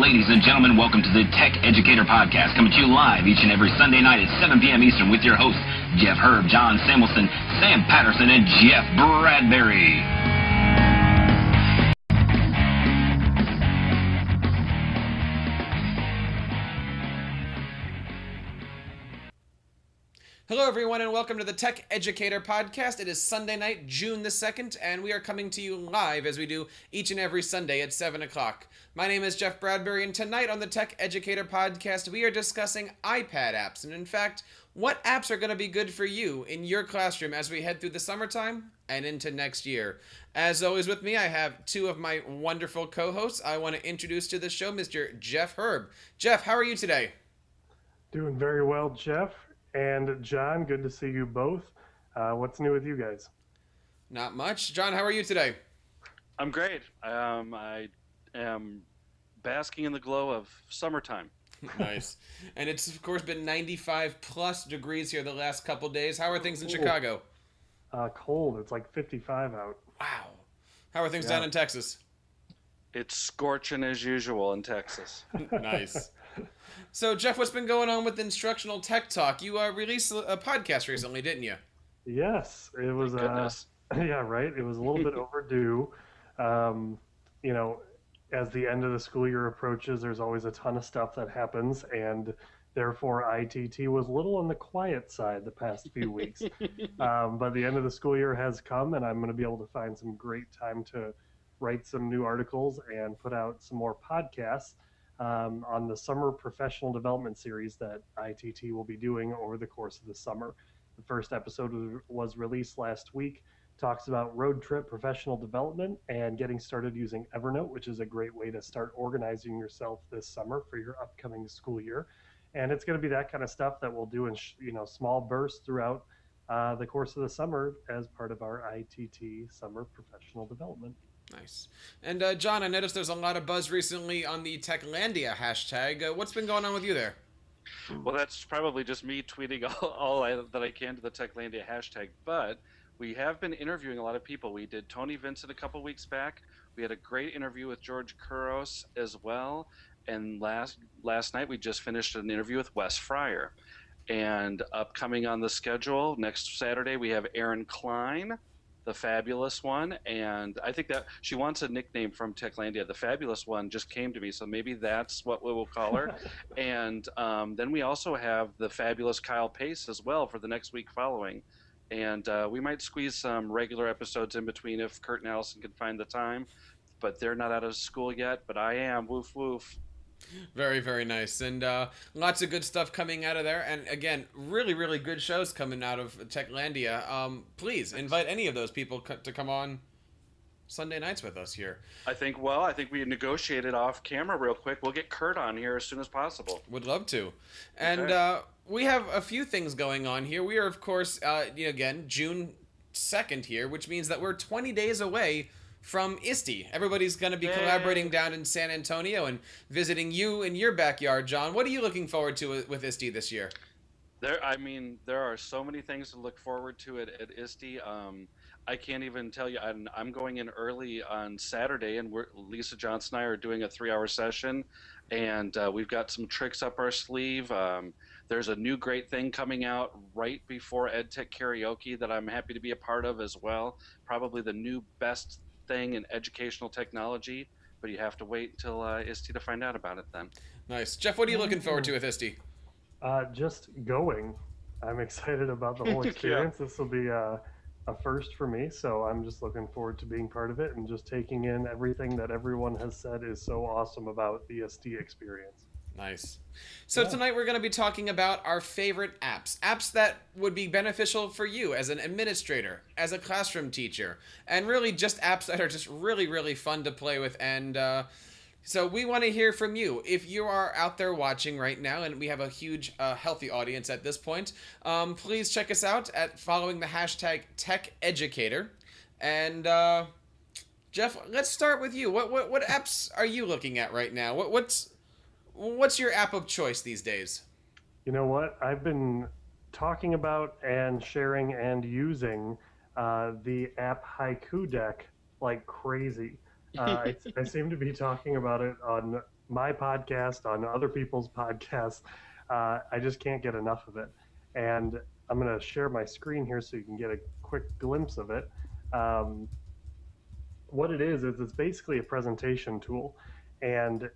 Ladies and gentlemen, welcome to the Tech Educator Podcast, coming to you live each and every Sunday night at 7 p.m. Eastern with your hosts, Jeff Herb, John Samuelson, Sam Patterson, and Jeff Bradbury. Hello, everyone, and welcome to the Tech Educator Podcast. It is Sunday night, June the 2nd, and we are coming to you live as we do each and every Sunday at 7 o'clock. My name is Jeff Bradbury, and tonight on the Tech Educator Podcast, we are discussing iPad apps, and in fact, what apps are going to be good for you in your classroom as we head through the summertime and into next year. As always with me, I have two of my wonderful co-hosts. I want to introduce to the show Mr. Jeff Herb. Jeff, how are you today? Doing very well, Jeff. And John, good to see you both. What's new with you guys? Not much. John, how are you today? I'm great. I am basking in the glow of summertime. Nice. And it's, of course, been 95 plus degrees here the last couple days. How are things in Chicago? Cold. It's like 55 out. Wow. How are things down in Texas? It's scorching as usual in Texas. Nice. So, Jeff, what's been going on with Instructional Tech Talk? You released a podcast recently, didn't you? Yes, it was. Yeah, right. It was a little bit overdue. You know, as the end of the school year approaches, there's always a ton of stuff that happens, and therefore ITT was a little on the quiet side the past few weeks. But the end of the school year has come, and I'm going to be able to find some great time to write some new articles and put out some more podcasts on the summer professional development series that ITT will be doing over the course of the summer. The first episode was released last week, talks about road trip professional development and getting started using Evernote, which is a great way to start organizing yourself this summer for your upcoming school year. And it's going to be that kind of stuff that we'll do in small bursts throughout the course of the summer as part of our ITT summer professional development. Nice. And John, I noticed there's a lot of buzz recently on the Techlandia hashtag. What's been going on with you there? Well, that's probably just me tweeting all that I can to the Techlandia hashtag, but we have been interviewing a lot of people. We did Tony Vincent a couple weeks back. We had a great interview with George Kuros as well. And last night we just finished an interview with Wes Fryer. And upcoming on the schedule, next Saturday we have Erin Klein, the Fabulous One, and I think that she wants a nickname from Techlandia. The Fabulous One just came to me, so maybe that's what we will call her. And then we also have the Fabulous Kyle Pace as well for the next week following. And we might squeeze some regular episodes in between if Kurt and Allison can find the time, but they're not out of school yet, but I am. Woof, woof. Very, very nice. And lots of good stuff coming out of there. And again, really, really good shows coming out of Techlandia. Please invite any of those people to come on Sunday nights with us here. I think we negotiated off camera real quick. We'll get Kurt on here as soon as possible. Would love to. And we have a few things going on here. We are, of course, again, June 2nd here, which means that we're 20 days away from ISTE. Everybody's going to be collaborating down in San Antonio and visiting you in your backyard, John. What are you looking forward to with ISTE this year? There are so many things to look forward to at ISTE. I can't even tell you. I'm going in early on Saturday, and Lisa Johnson and I are doing a 3-hour session, and we've got some tricks up our sleeve. There's a new great thing coming out right before EdTech Karaoke that I'm happy to be a part of as well. Probably the new best thing in educational technology, but you have to wait until ISTE to find out about it then. Nice. Jeff, what are you looking forward to with ISTE? Just going. I'm excited about the whole experience. Yeah. This will be a first for me, so I'm just looking forward to being part of it and just taking in everything that everyone has said is so awesome about the ISTE experience. Nice. So tonight we're going to be talking about our favorite apps that would be beneficial for you as an administrator, as a classroom teacher, and really just apps that are just really, really fun to play with. And so we want to hear from you. If you are out there watching right now, and we have a huge, healthy audience at this point, please check us out at following the hashtag TechEducator. And Jeff, let's start with you. What apps are you looking at right now? What's your app of choice these days? You know what? I've been talking about and sharing and using the app Haiku Deck like crazy. I seem to be talking about it on my podcast, on other people's podcasts. I just can't get enough of it. And I'm going to share my screen here so you can get a quick glimpse of it. What it is it's basically a presentation tool. And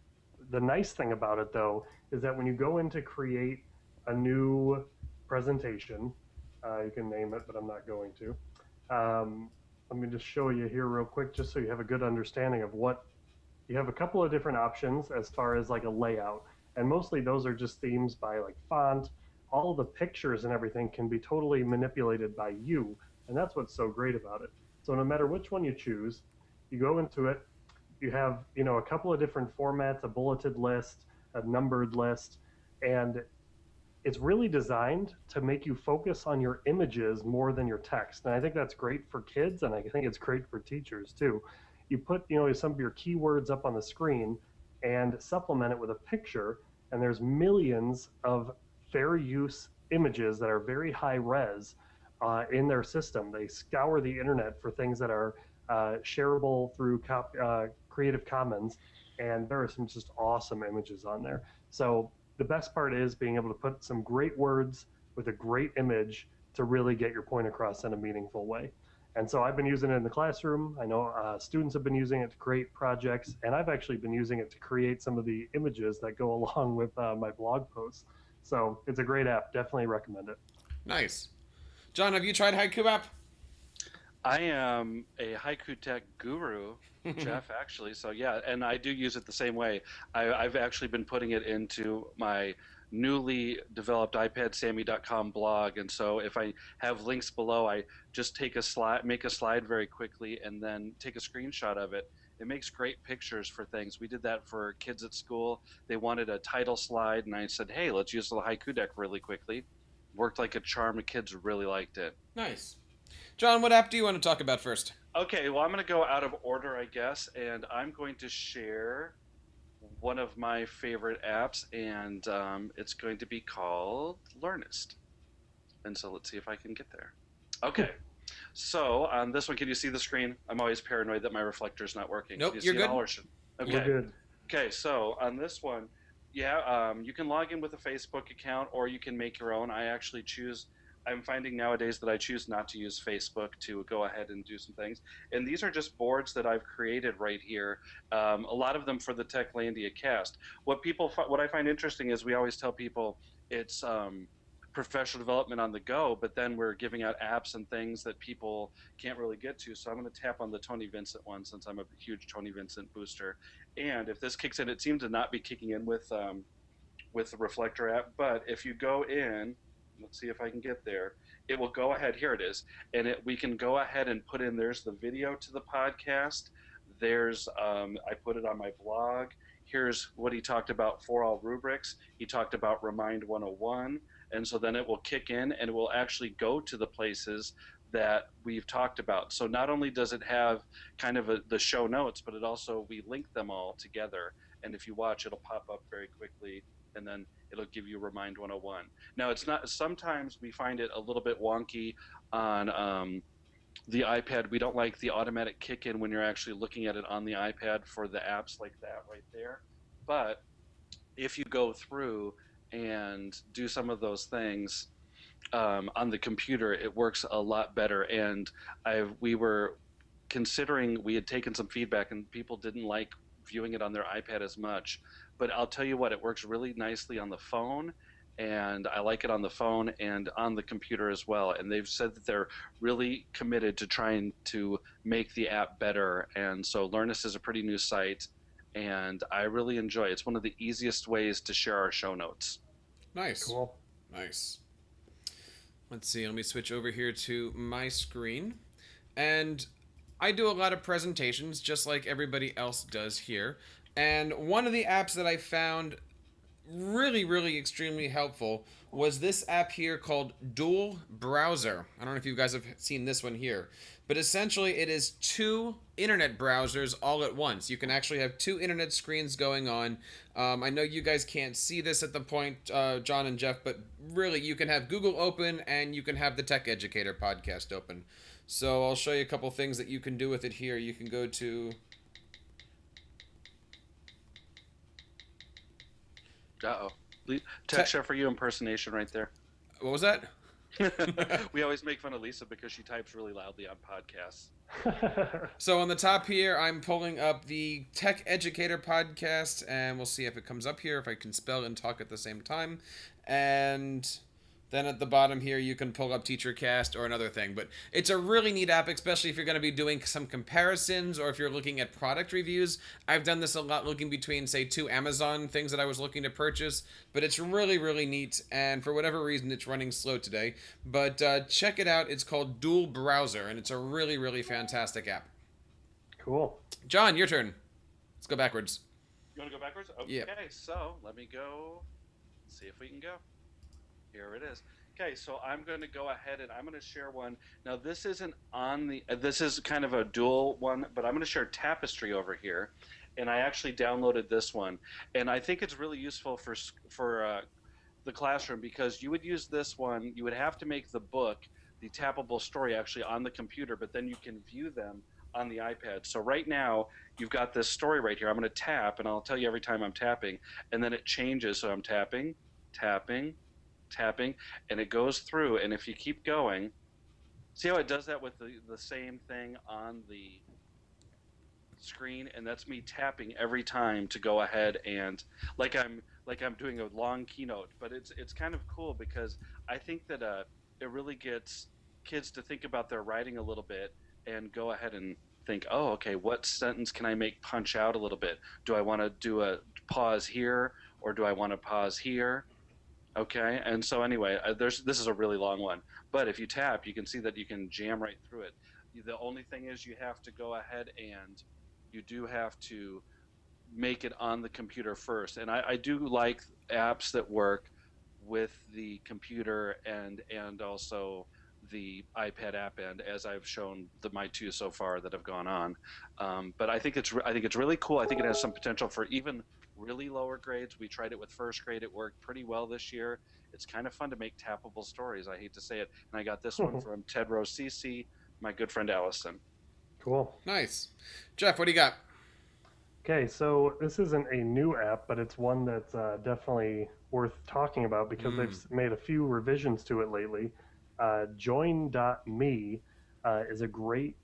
the nice thing about it, though, is that when you go in to create a new presentation, you can name it, but I'm not going to. Let me just show you here real quick, just so you have a good understanding of what you have. A couple of different options as far as like a layout, and mostly those are just themes by like font. All the pictures and everything can be totally manipulated by you, and that's what's so great about it. So no matter which one you choose, you go into it, you have, you know, a couple of different formats, a bulleted list, a numbered list, and it's really designed to make you focus on your images more than your text. And I think that's great for kids, and I think it's great for teachers too. You put, you know, some of your keywords up on the screen and supplement it with a picture, and there's millions of fair use images that are very high res in their system. They scour the internet for things that are shareable through Creative Commons, and there are some just awesome images on there. So the best part is being able to put some great words with a great image to really get your point across in a meaningful way. And so I've been using it in the classroom. I know students have been using it to create projects, and I've actually been using it to create some of the images that go along with my blog posts. So it's a great app. Definitely recommend it. Nice. John, have you tried Haiku app? I am a Haiku Deck guru, Jeff, actually. So yeah, and I do use it the same way. I've actually been putting it into my newly developed iPadSammy.com blog, and so if I have links below, I just take a slide, make a slide very quickly, and then take a screenshot of it. It makes great pictures for things. We did that for kids at school. They wanted a title slide, and I said, hey, let's use the Haiku Deck really quickly. Worked like a charm. The kids really liked it. Nice. John, what app do you want to talk about first? Okay, well, I'm going to go out of order, I guess, and I'm going to share one of my favorite apps, and it's going to be called Learnist. And so let's see if I can get there. Okay, so on this one, can you see the screen? I'm always paranoid that my reflector's not working. Nope, can you you're see good. It all, or should... Okay. We're good. Okay, so on this one, yeah, you can log in with a Facebook account, or you can make your own. I actually choose... I'm finding nowadays that I choose not to use Facebook to go ahead and do some things. And these are just boards that I've created right here. A lot of them for the Techlandia cast. What I find interesting is we always tell people it's professional development on the go, but then we're giving out apps and things that people can't really get to. So I'm going to tap on the Tony Vincent one, since I'm a huge Tony Vincent booster. And if this kicks in, it seems to not be kicking in with the Reflector app. But if you go in, let's see if I can get there. It will go ahead. Here it is. And we can go ahead and put in, there's the video to the podcast. There's, I put it on my blog. Here's what he talked about for all rubrics. He talked about Remind 101. And so then it will kick in and it will actually go to the places that we've talked about. So not only does it have kind of the show notes, but it also, we link them all together. And if you watch, it'll pop up very quickly, and then it'll give you Remind 101. Now, it's not, sometimes we find it a little bit wonky on the iPad. We don't like the automatic kick in when you're actually looking at it on the iPad for the apps like that right there. But if you go through and do some of those things on the computer, it works a lot better. And we were considering, we had taken some feedback and people didn't like viewing it on their iPad as much. But I'll tell you what, it works really nicely on the phone, and I like it on the phone and on the computer as well. And they've said that they're really committed to trying to make the app better. And so Learnist is a pretty new site, and I really enjoy it. It's one of the easiest ways to share our show notes. Nice. Cool. Nice. Let's see, let me switch over here to my screen. And I do a lot of presentations, just like everybody else does here. And one of the apps that I found really, really extremely helpful was this app here called Dual Browser. I don't know if you guys have seen this one here, but essentially it is two internet browsers all at once. You can actually have two internet screens going on. I know you guys can't see this at the point, John and Jeff, but really you can have Google open and you can have the Tech Educator podcast open. So I'll show you a couple things that you can do with it here. You can go to... Uh-oh. Texture for you impersonation right there. What was that? We always make fun of Lisa because she types really loudly on podcasts. So on the top here, I'm pulling up the Tech Educator podcast, and we'll see if it comes up here, if I can spell and talk at the same time. And then at the bottom here, you can pull up TeacherCast or another thing. But it's a really neat app, especially if you're going to be doing some comparisons or if you're looking at product reviews. I've done this a lot looking between, say, 2 Amazon things that I was looking to purchase. But it's really, really neat. And for whatever reason, it's running slow today. But check it out. It's called Dual Browser, and it's a really, really fantastic app. Cool. John, your turn. Let's go backwards. You want to go backwards? Okay, Yep. So let me go. See if we can go. Here it is. Okay, so I'm going to go ahead and I'm going to share one. Now this isn't on the. This is kind of a dual one, but I'm going to share Tapestry over here, and I actually downloaded this one, and I think it's really useful for the classroom because you would use this one. You would have to make the book, the tappable story, actually on the computer, but then you can view them on the iPad. So right now you've got this story right here. I'm going to tap, and I'll tell you every time I'm tapping, and then it changes. So I'm tapping, tapping, tapping, and it goes through. And if you keep going, see how it does that with the same thing on the screen, and that's me tapping every time to go ahead and like I'm doing a long keynote. But it's kind of cool because I think that it really gets kids to think about their writing a little bit and go ahead and think, oh, okay, what sentence can I make punch out a little bit? Do I want to do a pause here, or do I want to pause here? Okay, and so anyway, this is a really long one, but if you tap, you can see that you can jam right through it. The only thing is you have to go ahead and you do have to make it on the computer first. And I do like apps that work with the computer and also the iPad app end, as I've shown my 2 so far that have gone on. But I think it's really cool. I think it has some potential for even really lower grades. We tried it with first grade. It worked pretty well this year. It's kind of fun to make tappable stories. I hate to say it. And I got this one from Ted Rose CC, my good friend Allison. Cool. Nice. Jeff, what do you got? Okay, so this isn't a new app, but it's one that's definitely worth talking about because they've made a few revisions to it lately. Join.me is a great,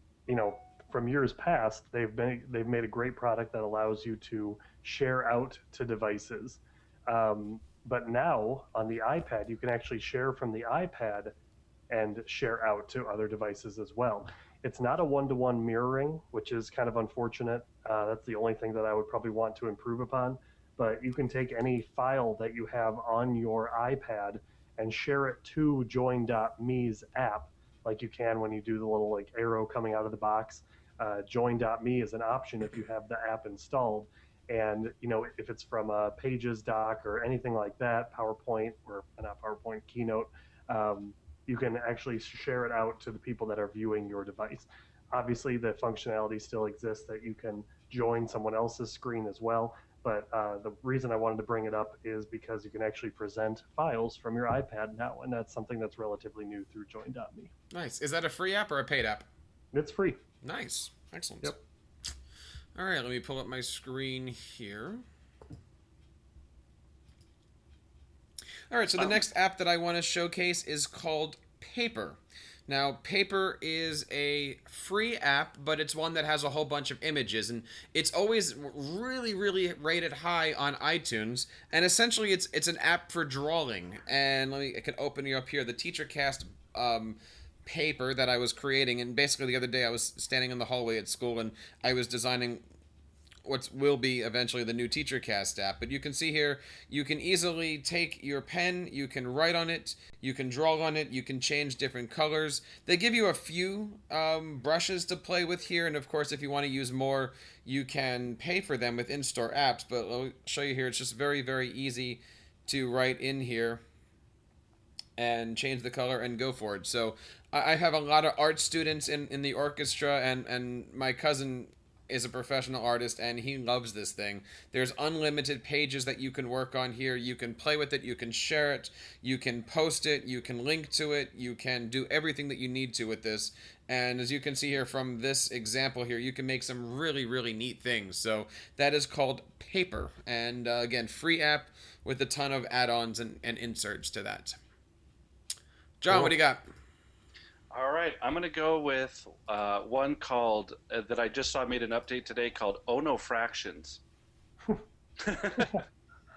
from years past, they've made a great product that allows you to share out to devices. But now on the iPad, you can actually share from the iPad and share out to other devices as well. It's not a one-to-one mirroring, which is kind of unfortunate. That's the only thing that I would probably want to improve upon. But you can take any file that you have on your iPad and share it to Join.me's app, like you can when you do the little arrow coming out of the box. Join.me is an option if you have the app installed. And if it's from a Pages doc or anything like that, PowerPoint or not PowerPoint, Keynote, you can actually share it out to the people that are viewing your device. Obviously, the functionality still exists that you can join someone else's screen as well. But the reason I wanted to bring it up is because you can actually present files from your iPad now, and that's something that's relatively new through Join.me. Nice. Is that a free app or a paid app? It's free. Nice. Excellent. Yep. All right, let me pull up my screen here. All right, so the next app that I want to showcase is called Paper. Now, Paper is a free app, but it's one that has a whole bunch of images, and it's always really, really rated high on iTunes. And essentially, it's an app for drawing. And I can open you up here, the TeacherCast paper that I was creating. And basically, the other day, I was standing in the hallway at school, and I was designing what will be eventually the new TeacherCast app. But you can see here, you can easily take your pen, you can write on it, you can draw on it, you can change different colors. They give you a few brushes to play with here, and of course if you want to use more, you can pay for them with in-store apps. But I'll show you here, it's just very, very easy to write in here and change the color and go for it. So I have a lot of art students in the orchestra, and my cousin is a professional artist and he loves this thing. There's unlimited pages that you can work on here. You can play with it, you can share it, you can post it, you can link to it, you can do everything that you need to with this. And as you can see here from this example here, you can make some really, really neat things. So that is called Paper. And again, free app with a ton of add-ons and inserts to that. John, Cool. What do you got? All right, I'm going to go with one called, that I just saw made an update today called Oh No Fractions.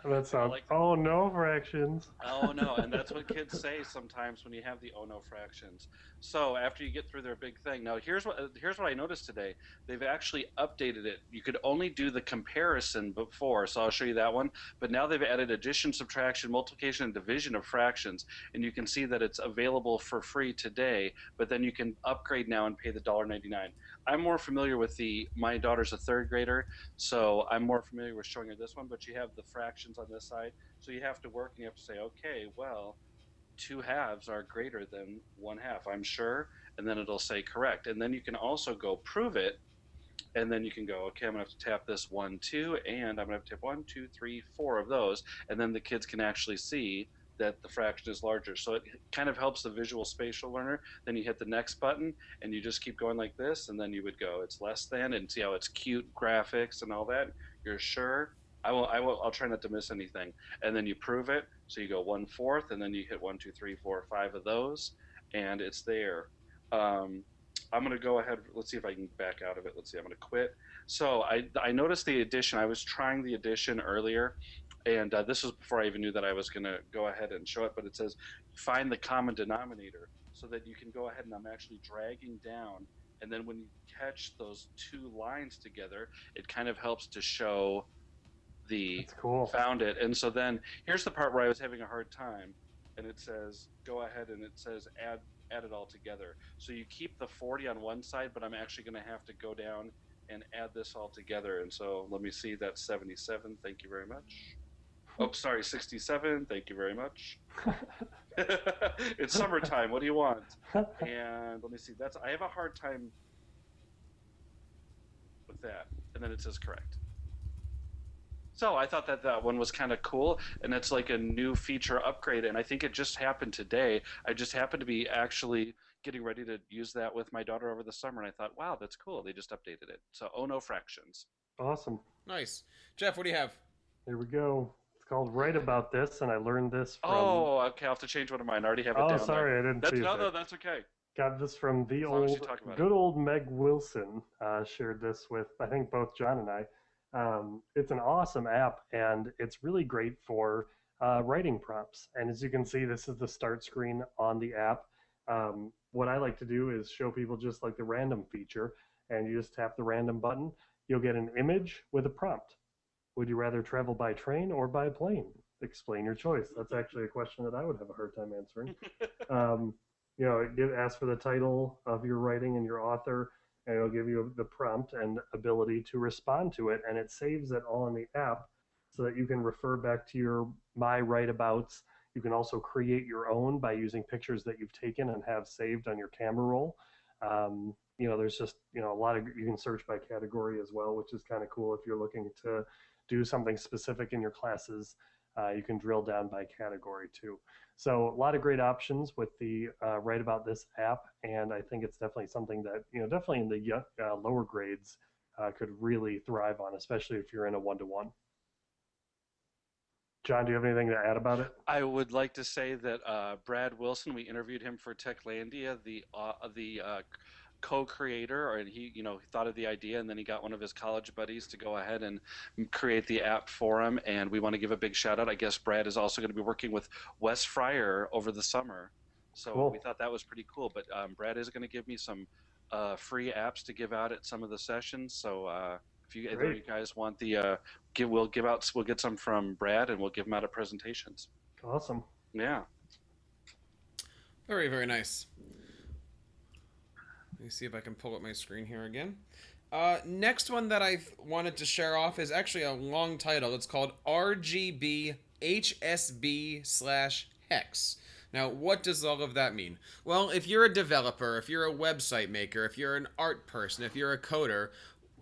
That sounds. like- Oh no, fractions. Oh no, and that's what kids say sometimes when you have the oh no fractions. So after you get through their big thing, now here's what I noticed today. They've actually updated it. You could only do the comparison before, so I'll show you that one. But now they've added addition, subtraction, multiplication, and division of fractions, and you can see that it's available for free today. But then you can upgrade now and pay the $1.99. I'm more familiar with my daughter's a third grader, so I'm more familiar with showing her this one. But you have the fractions on this side, so you have to work and you have to say, okay, well, 2 halves are greater than 1 half, I'm sure, and then it'll say correct. And then you can also go prove it, and then you can go, okay, I'm gonna have to tap this 1, 2, and I'm gonna have to tap 1, 2, 3, 4 of those, and then the kids can actually see that the fraction is larger. So it kind of helps the visual spatial learner. Then you hit the next button and you just keep going like this, and then you would go, it's less than, and see how it's cute graphics and all that. You're sure? I'll try not to miss anything. And then you prove it. So you go 1/4, and then you hit 1, 2, 3, 4, 5 of those, and it's there. I'm gonna go ahead. Let's see if I can back out of it. Let's see. I'm gonna quit. So I noticed the addition. I was trying the addition earlier, and this was before I even knew that I was gonna go ahead and show it. But it says find the common denominator, so that you can go ahead and I'm actually dragging down. And then when you catch those 2 lines together, it kind of helps to show That's cool. found it. And so then here's the part where I was having a hard time, and it says go ahead and it says add it all together. So you keep the 40 on one side, but I'm actually going to have to go down and add this all together. And so let me see, that's 77. Thank you very much. Oh, sorry, 67. Thank you very much. It's summertime. What do you want? And let me see. I have a hard time with that. And then it says correct. So I thought that one was kind of cool, and it's like a new feature upgrade, and I think it just happened today. I just happened to be actually getting ready to use that with my daughter over the summer, and I thought, wow, that's cool. They just updated it. So, oh no fractions. Awesome. Nice. Jeff, what do you have? Here we go. It's called Write About This, and I learned this from... Oh, okay. I'll have to change one of mine. I already have it down. Oh, sorry, I didn't see it. No, that's okay. Got this from the As long as you old, talk about good old Meg Wilson. Shared this with, I think, both John and I. It's an awesome app, and it's really great for writing prompts. And as you can see, this is the start screen on the app. What I like to do is show people just like the random feature, and you just tap the random button. You'll get an image with a prompt. Would you rather travel by train or by plane? Explain your choice. That's actually a question that I would have a hard time answering. It asks for the title of your writing and your author, and it'll give you the prompt and ability to respond to it, and it saves it all in the app so that you can refer back to your My Write-Abouts. You can also create your own by using pictures that you've taken and have saved on your camera roll. There's just a lot of, you can search by category as well, which is kind of cool. If you're looking to do something specific in your classes, you can drill down by category too. So a lot of great options with the Write About This app, and I think it's definitely something that definitely in the lower grades could really thrive on, especially if you're in a one-to-one. John, do you have anything to add about it? I would like to say that Brad Wilson, we interviewed him for Techlandia, the co-creator, and he thought of the idea, and then he got one of his college buddies to go ahead and create the app for him. And we want to give a big shout out. I guess Brad is also going to be working with Wes Fryer over the summer, so cool. We thought that was pretty cool. But Brad is going to give me some free apps to give out at some of the sessions. So if you guys want we'll get some from Brad, and we'll give them out at presentations. Awesome. Yeah. Very, very nice. Let me see if I can pull up my screen here again. Next one that I wanted to share off is actually a long title. It's called RGB HSB/Hex. Now, what does all of that mean? Well, if you're a developer, if you're a website maker, if you're an art person, if you're a coder,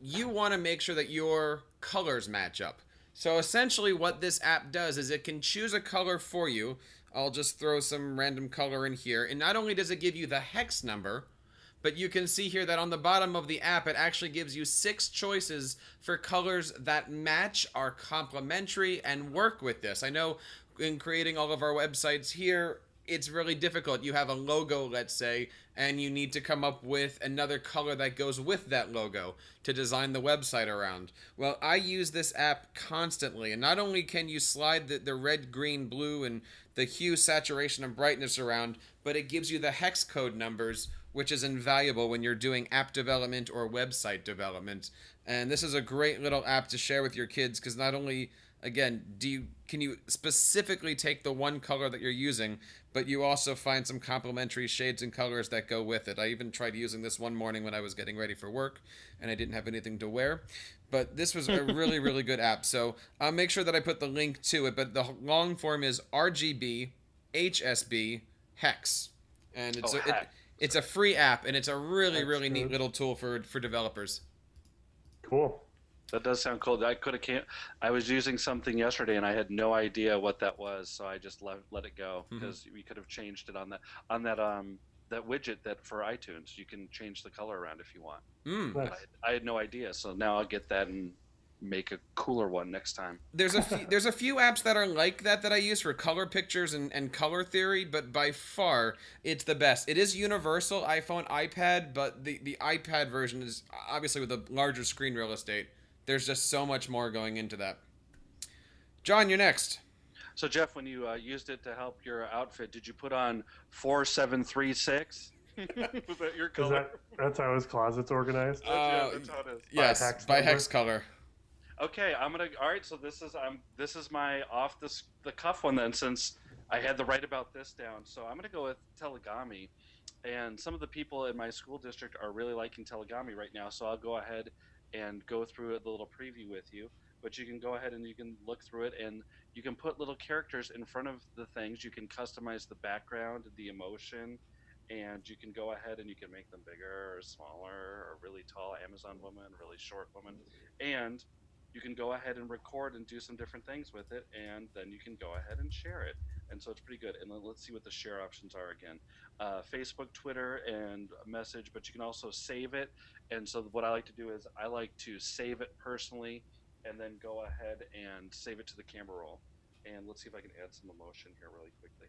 you want to make sure that your colors match up. So essentially what this app does is it can choose a color for you. I'll just throw some random color in here. And not only does it give you the hex number, but you can see here that on the bottom of the app, it actually gives you 6 choices for colors that match, are complementary, and work with this. I know in creating all of our websites here, it's really difficult. You have a logo, let's say, and you need to come up with another color that goes with that logo to design the website around. Well, I use this app constantly, and not only can you slide the red, green, blue, and the hue, saturation, and brightness around, but it gives you the hex code numbers, which is invaluable when you're doing app development or website development. And this is a great little app to share with your kids, because not only, again, can you specifically take the one color that you're using, but you also find some complementary shades and colors that go with it. I even tried using this one morning when I was getting ready for work and I didn't have anything to wear. But this was a really, really good app. So I'll make sure that I put the link to it. But the long form is RGB HSB hex. And it's a free app, and it's a really, really neat little tool for developers. Cool. That does sound cool. I was using something yesterday and I had no idea what that was, so I just let it go, because we could have changed it on that widget that for iTunes. You can change the color around if you want. Nice. I had no idea, so now I'll get that and make a cooler one next time. There's a few apps that are like that I use for color pictures and color theory, but by far it's the best. It is universal, iPhone, iPad, but the iPad version is obviously with a larger screen real estate. There's just so much more going into that. John, you're next. So Jeff, when you used it to help your outfit, did you put on 4736? Was that your color? That's how his closet's organized? That's how it is. Yes, by hex color. Okay, all right, so this is my off the cuff one then, since I had to write about this down. So I'm gonna go with Tellagami, and some of the people in my school district are really liking Tellagami right now, so I'll go ahead and go through the little preview with you. But you can go ahead and you can look through it, and you can put little characters in front of the things. You can customize the background, the emotion, and you can go ahead and you can make them bigger or smaller, or really tall Amazon woman, really short woman, and you can go ahead and record and do some different things with it, and then you can go ahead and share it. And so it's pretty good. And let's see what the share options are again. Facebook, Twitter, and message, but you can also save it. And so what I like to do is I like to save it personally and then go ahead and save it to the camera roll. And let's see if I can add some emotion here really quickly.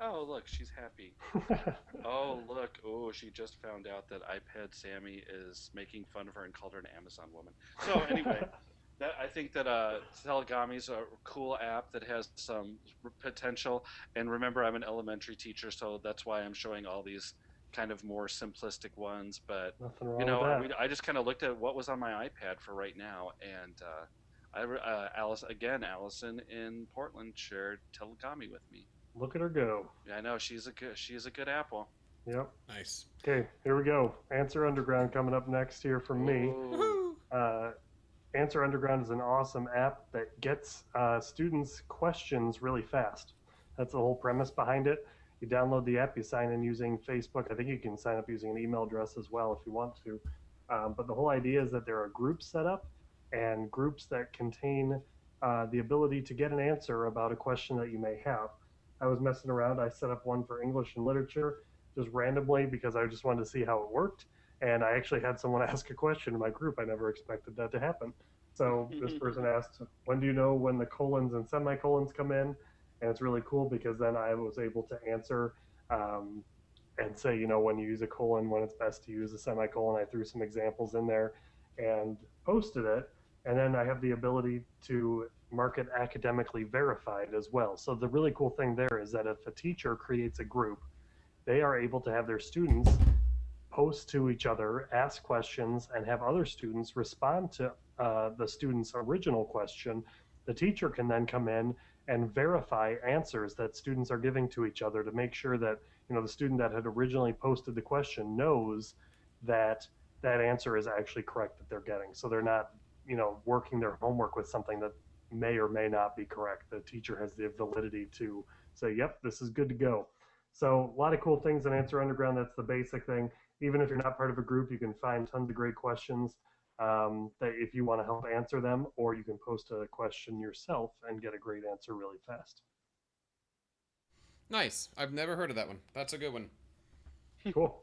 Oh, look, she's happy. Oh, look. Oh, she just found out that iPad Sammy is making fun of her and called her an Amazon woman. So anyway, I think that Tellagami's a cool app that has some potential. And remember, I'm an elementary teacher, so that's why I'm showing all these kind of more simplistic ones. But Nothing wrong with that. I just kind of looked at what was on my iPad for right now, and Allison in Portland shared Tellagami with me. Look at her go. Yeah, I know, she's a good apple. Yep. Nice. Okay, here we go. Answer Underground coming up next here from me. Answer Underground is an awesome app that gets students questions really fast. That's the whole premise behind it. You download the app, you sign in using Facebook. I think you can sign up using an email address as well if you want to. But the whole idea is that there are groups set up, and groups that contain the ability to get an answer about a question that you may have. I was messing around. I set up one for English and literature just randomly because I just wanted to see how it worked. And I actually had someone ask a question in my group. I never expected that to happen. So this person asked, when do you know when the colons and semicolons come in? And it's really cool because then I was able to answer and say, when you use a colon, when it's best to use a semicolon. I threw some examples in there and posted it. And then I have the ability to mark it academically verified as well. So the really cool thing there is that if a teacher creates a group, they are able to have their students post to each other, ask questions, and have other students respond to the student's original question. The teacher can then come in and verify answers that students are giving to each other to make sure that the student that had originally posted the question knows that that answer is actually correct that they're getting. So they're not working their homework with something that may or may not be correct. The teacher has the validity to say, yep, this is good to go. So a lot of cool things in Answer Underground. That's the basic thing. Even if you're not part of a group, you can find tons of great questions that if you want to help answer them, or you can post a question yourself and get a great answer really fast. Nice. I've never heard of that one. That's a good one. Cool.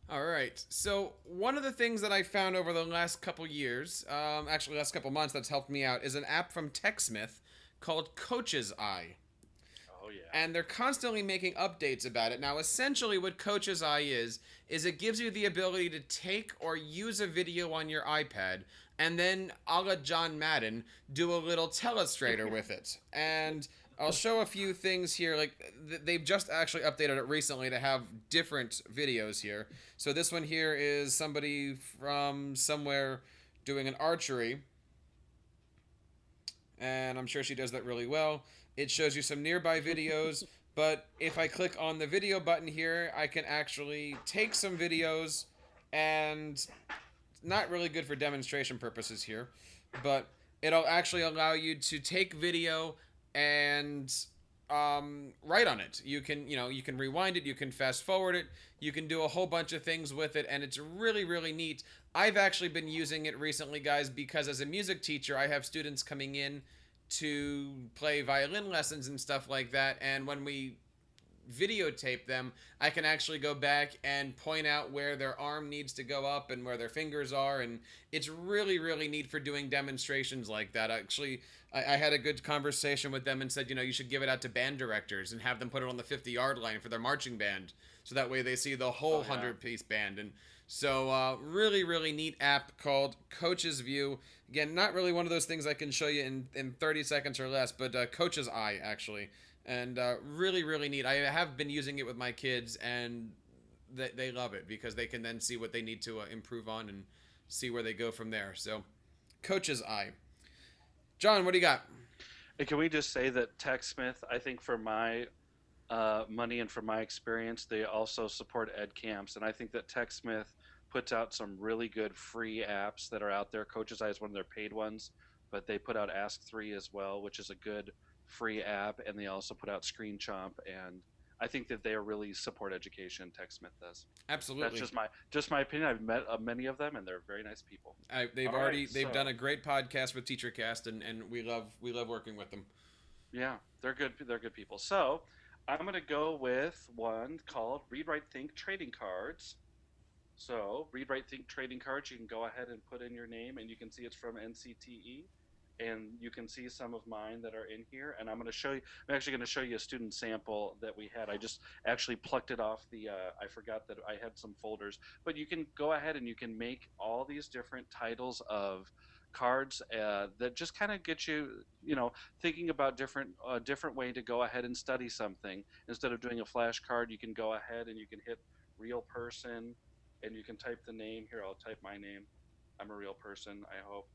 All right. So one of the things that I found over the last couple years, actually last couple months, that's helped me out is an app from TechSmith called Coach's Eye. Oh yeah. And they're constantly making updates about it. Now, essentially what Coach's Eye is it gives you the ability to take or use a video on your iPad and then, a la John Madden, do a little telestrator with it. And I'll show a few things here. Like, they've just actually updated it recently to have different videos here. So this one here is somebody from somewhere doing an archery. And I'm sure she does that really well. It shows you some nearby videos, but if I click on the video button here, I can actually take some videos, and not really good for demonstration purposes here, but it'll actually allow you to take video and write on it. You can rewind it, you can fast forward it, you can do a whole bunch of things with it, and it's really, really neat. I've actually been using it recently, guys, because as a music teacher, I have students coming in to play violin lessons and stuff like that, and when we videotape them, I can actually go back and point out where their arm needs to go up and where their fingers are, and it's really, really neat for doing demonstrations like that. Actually, I had a good conversation with them and said, you should give it out to band directors and have them put it on the 50-yard line for their marching band, so that way they see the whole 100-piece band. And so really, really neat app called Coach's View. Again, not really one of those things I can show you in 30 seconds or less, but Coach's Eye, actually. And really, really neat. I have been using it with my kids, and they love it because they can then see what they need to improve on and see where they go from there. So, Coach's Eye. John, what do you got? And can we just say that TechSmith, I think for my money and from my experience, they also support ed camps, and I think that TechSmith puts out some really good free apps that are out there. Coach's Eye is one of their paid ones, but they put out Ask3 as well, which is a good free app, and they also put out Screen Chomp, and I think that they really support education. TechSmith does. Absolutely. That's just my opinion. I've met many of them, and they're very nice people. They've done a great podcast with TeacherCast, and we love working with them. Yeah, they're good people. So I'm going to go with one called Read, Write, Think Trading Cards. So Read, Write, Think Trading Cards, you can go ahead and put in your name, and you can see it's from NCTE. And you can see some of mine that are in here. And I'm actually going to show you a student sample that we had. I just actually plucked it off I forgot that I had some folders. But you can go ahead and you can make all these different titles of cards that just kind of get you, thinking about different way to go ahead and study something. Instead of doing a flashcard, you can go ahead and you can hit real person, and you can type the name. Here, I'll type my name. I'm a real person, I hope.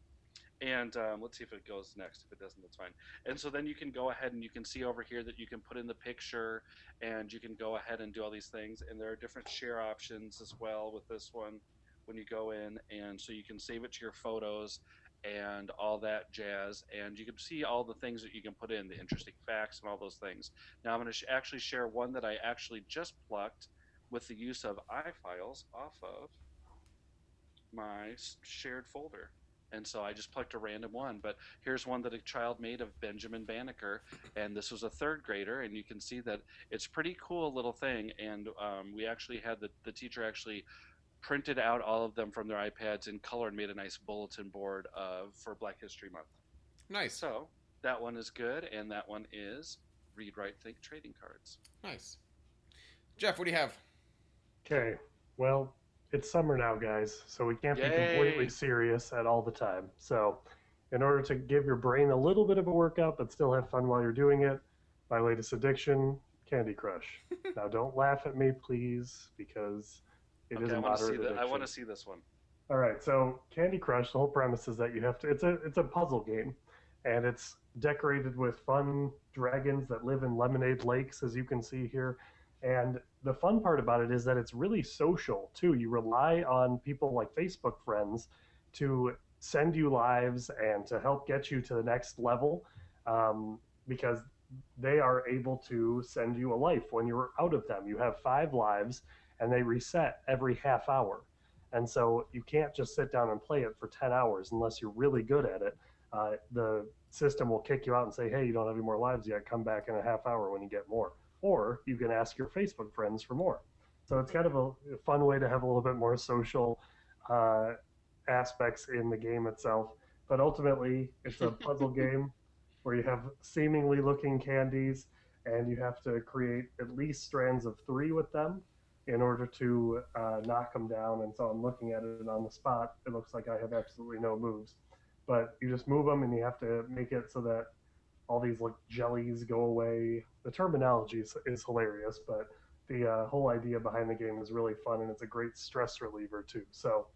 And let's see if it goes next. If it doesn't, that's fine. And so then you can go ahead and you can see over here that you can put in the picture, and you can go ahead and do all these things. And there are different share options as well with this one when you go in. And so you can save it to your photos and all that jazz. And you can see all the things that you can put in, the interesting facts and all those things. Now I'm going to actually share one that I actually just plucked with the use of iFiles off of my shared folder. And so I just plucked a random one, but here's one that a child made of Benjamin Banneker, and this was a third grader, and you can see that it's pretty cool little thing. And we actually had the teacher actually printed out all of them from their iPads in color and made a nice bulletin board for Black History Month. Nice. So that one is good, and that one is Read, Write, Think Trading Cards. Nice. Jeff, what do you have? Okay, well, it's summer now, guys, so we can't be completely serious at all the time. So in order to give your brain a little bit of a workout but still have fun while you're doing it, my latest addiction, Candy Crush. Now don't laugh at me, please, because it is a moderate addiction. I want to see this one. All right, so Candy Crush, the whole premise is that you have to, it's a puzzle game, and it's decorated with fun dragons that live in lemonade lakes, as you can see here. And the fun part about it is that it's really social, too. You rely on people like Facebook friends to send you lives and to help get you to the next level, because they are able to send you a life when you're out of them. You have 5 lives, and they reset every half hour. And so you can't just sit down and play it for 10 hours unless you're really good at it. The system will kick you out and say, hey, you don't have any more lives yet. Come back in a half hour when you get more. Or you can ask your Facebook friends for more. So it's kind of a fun way to have a little bit more social aspects in the game itself. But ultimately, it's a puzzle game where you have seemingly looking candies, and you have to create at least strands of 3 with them in order to knock them down. And so I'm looking at it, and on the spot, it looks like I have absolutely no moves. But you just move them, and you have to make it so that all these like jellies go away. The terminology is hilarious, but the whole idea behind the game is really fun, and it's a great stress reliever too. So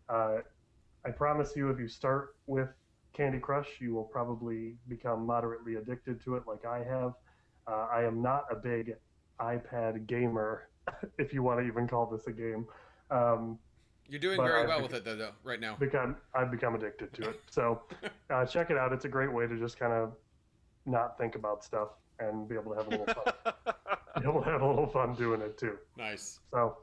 I promise you, if you start with Candy Crush, you will probably become moderately addicted to it like I have. I am not a big iPad gamer, if you want to even call this a game. You're doing very well with it, though, right now. I've become addicted to it. So check it out. It's a great way to just kind of not think about stuff and be able to have a little fun. Be able to have a little fun doing it, too. Nice. So,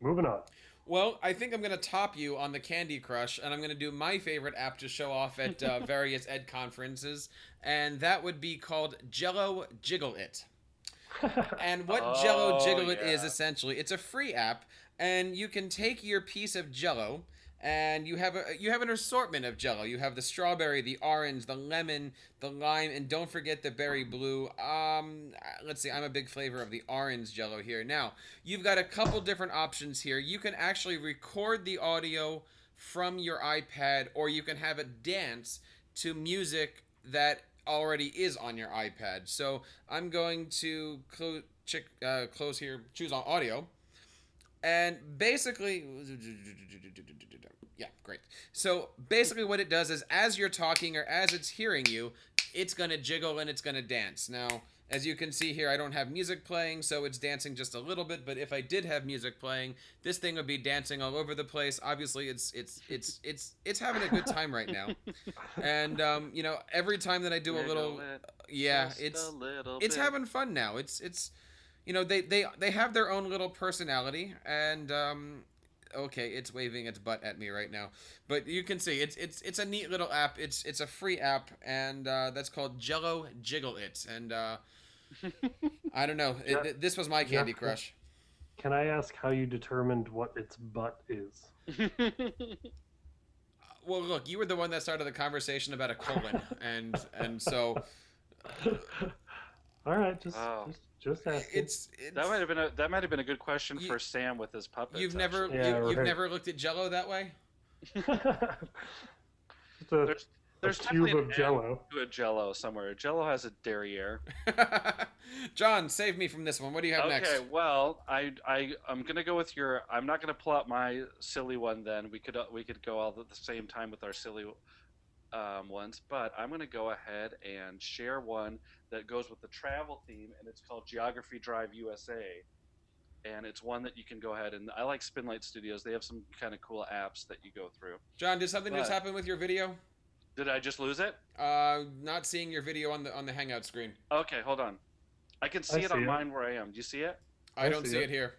moving on. Well, I think I'm going to top you on the Candy Crush, and I'm going to do my favorite app to show off at various ed conferences, and that would be called Jello Jiggle It. And what Jello Jiggle It is, essentially, it's a free app, and you can take your piece of Jello, and you have an assortment of Jello. You have the strawberry, the orange, the lemon, the lime, and don't forget the berry blue. Let's see, I'm a big flavor of the orange Jello here. Now, you've got a couple different options here. You can actually record the audio from your iPad, or you can have it dance to music that already is on your iPad. So I'm going to close here, choose on audio. And basically, yeah, great. So basically what it does is as you're talking or as it's hearing you, it's going to jiggle and it's going to dance. Now, as you can see here, I don't have music playing, so it's dancing just a little bit. But if I did have music playing, this thing would be dancing all over the place. Obviously, it's having a good time right now. And you know, every time that I do a little, yeah, it's having fun now. It's you know, they have their own little personality, and okay, it's waving its butt at me right now, but you can see it's a neat little app. It's a free app, and that's called Jello Jiggle It, and I don't know. This was my Candy Crush. Can I ask how you determined what its butt is? Well, look, you were the one that started the conversation about a colon, and so. All right, just asking. That might have been a good question for Sam with his puppets. You've never looked at Jello that way? There's a cube of Jello. To a Jello somewhere. Jello has a derriere. John, save me from this one. What do you have next? Okay, well, I'm gonna go with your. I'm not gonna pull out my silly one. Then we could go all at the same time with our silly ones, but I'm gonna go ahead and share one that goes with the travel theme, and it's called Geography Drive USA. And it's one that you can go ahead and I like Spinlight Studios. They have some kind of cool apps that you go through. John, did something just happen with your video? Did I just lose it? Not seeing your video on the Hangout screen. Okay, hold on. I can see it on mine where I am. Do you see it? I don't see it here.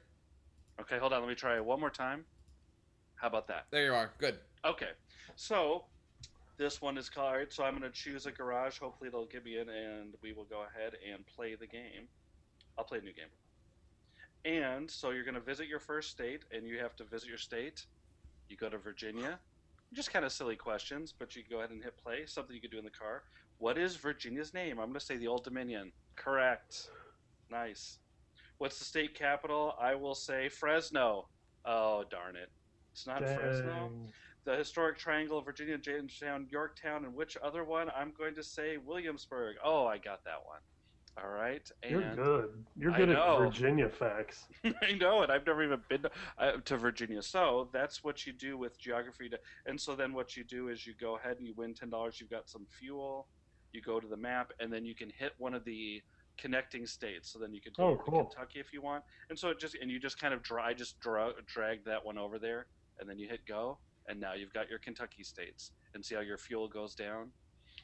Okay, hold on. Let me try it one more time. How about that? There you are. Good. Okay. So this one is called. So I'm going to choose a garage. Hopefully it'll get me in, and we will go ahead and play the game. I'll play a new game. And so you're going to visit your first state, and you have to visit your state. You go to Virginia. Just kind of silly questions, but you can go ahead and hit play. Something you could do in the car. What is Virginia's name? I'm going to say the Old Dominion. Correct. Nice. What's the state capital? I will say Fresno. Oh, darn it. It's not Fresno. The historic triangle of Virginia, Jamestown, Yorktown, and which other one? I'm going to say Williamsburg. Oh, I got that one. All right. And you're good. You're good at Virginia facts. I know it. I've never even been to Virginia. So that's what you do with geography. And so then what you do is you go ahead and you win $10. You've got some fuel. You go to the map, and then you can hit one of the connecting states. So then you could go to Kentucky if you want. And so you just kind of drag that one over there, and then you hit go, and now you've got your Kentucky states. And see how your fuel goes down.